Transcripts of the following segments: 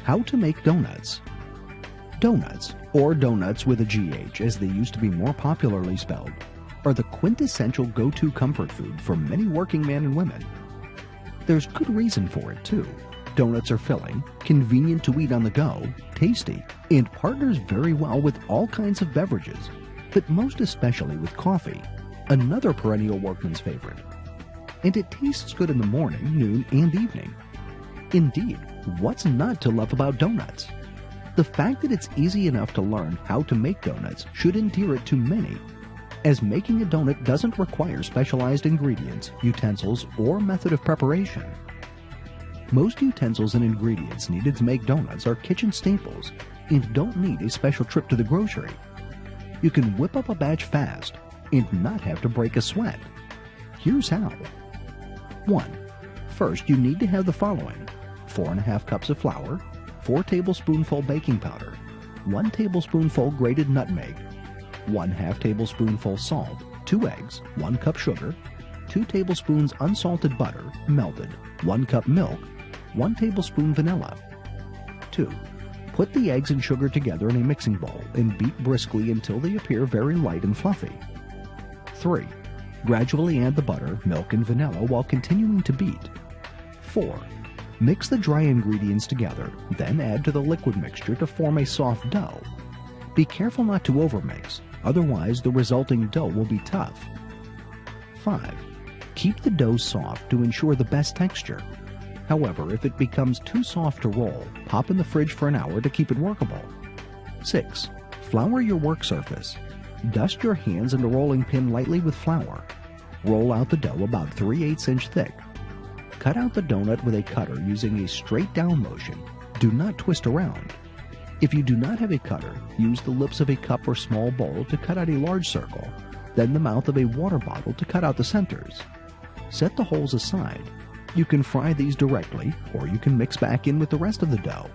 How to make donuts. Donuts, or donuts with a GH as they used to be more popularly spelled, are the quintessential go-to comfort food for many working men and women. There's good reason for it too. Donuts are filling, convenient to eat on the go, tasty, and partners very well with all kinds of beverages, but most especially with coffee, another perennial workman's favorite. And it tastes good in the morning, noon, and evening. Indeed, what's not to love about donuts? The fact that it's easy enough to learn how to make donuts should endear it to many, as making a donut doesn't require specialized ingredients, utensils, or method of preparation. Most utensils and ingredients needed to make donuts are kitchen staples and don't need a special trip to the grocery. You can whip up a batch fast and not have to break a sweat. Here's how. 1. First, you need to have the following: 4½ cups of flour, 4 tablespoonful baking powder, 1 tablespoonful grated nutmeg, 1/2 tablespoonful salt, 2 eggs, 1 cup sugar, 2 tablespoons unsalted butter, melted, 1 cup milk, 1 tablespoon vanilla. 2. Put the eggs and sugar together in a mixing bowl and beat briskly until they appear very light and fluffy. 3. Gradually add the butter, milk, and vanilla while continuing to beat. 4. Mix the dry ingredients together, then add to the liquid mixture to form a soft dough. Be careful not to overmix, otherwise the resulting dough will be tough. 5. Keep the dough soft to ensure the best texture. However, if it becomes too soft to roll, pop in the fridge for an hour to keep it workable. 6. Flour your work surface. Dust your hands and a rolling pin lightly with flour. Roll out the dough about 3/8 inch thick. Cut out the donut with a cutter using a straight down motion. Do not twist around. If you do not have a cutter, use the lips of a cup or small bowl to cut out a large circle, then the mouth of a water bottle to cut out the centers. Set the holes aside. You can fry these directly, or you can mix back in with the rest of the dough.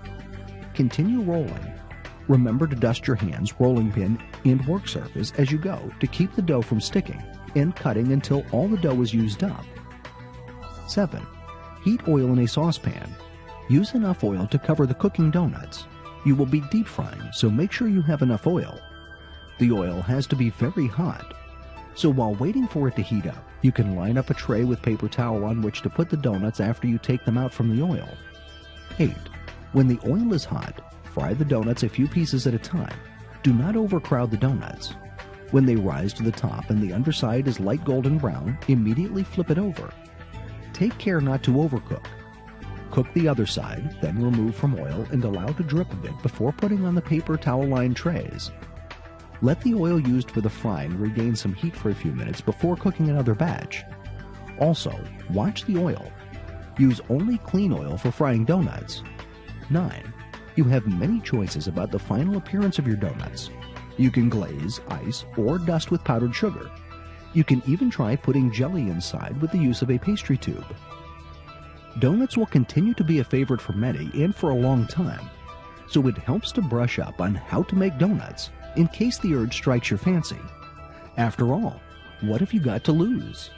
Continue rolling. Remember to dust your hands, rolling pin, and work surface as you go to keep the dough from sticking, and cutting until all the dough is used up. 7. Heat oil in a saucepan. Use enough oil to cover the cooking donuts. You will be deep frying, so make sure you have enough oil. The oil has to be very hot. So while waiting for it to heat up, you can line up a tray with paper towel on which to put the donuts after you take them out from the oil. 8. When the oil is hot, fry the donuts a few pieces at a time. Do not overcrowd the donuts. When they rise to the top and the underside is light golden brown, immediately flip it over. Take care not to overcook. Cook the other side, then remove from oil and allow to drip a bit before putting on the paper towel-lined trays. Let the oil used for the frying regain some heat for a few minutes before cooking another batch. Also, watch the oil. Use only clean oil for frying donuts. 9. You have many choices about the final appearance of your donuts. You can glaze, ice, or dust with powdered sugar. You can even try putting jelly inside with the use of a pastry tube. Donuts will continue to be a favorite for many and for a long time, so it helps to brush up on how to make donuts in case the urge strikes your fancy. After all, what have you got to lose?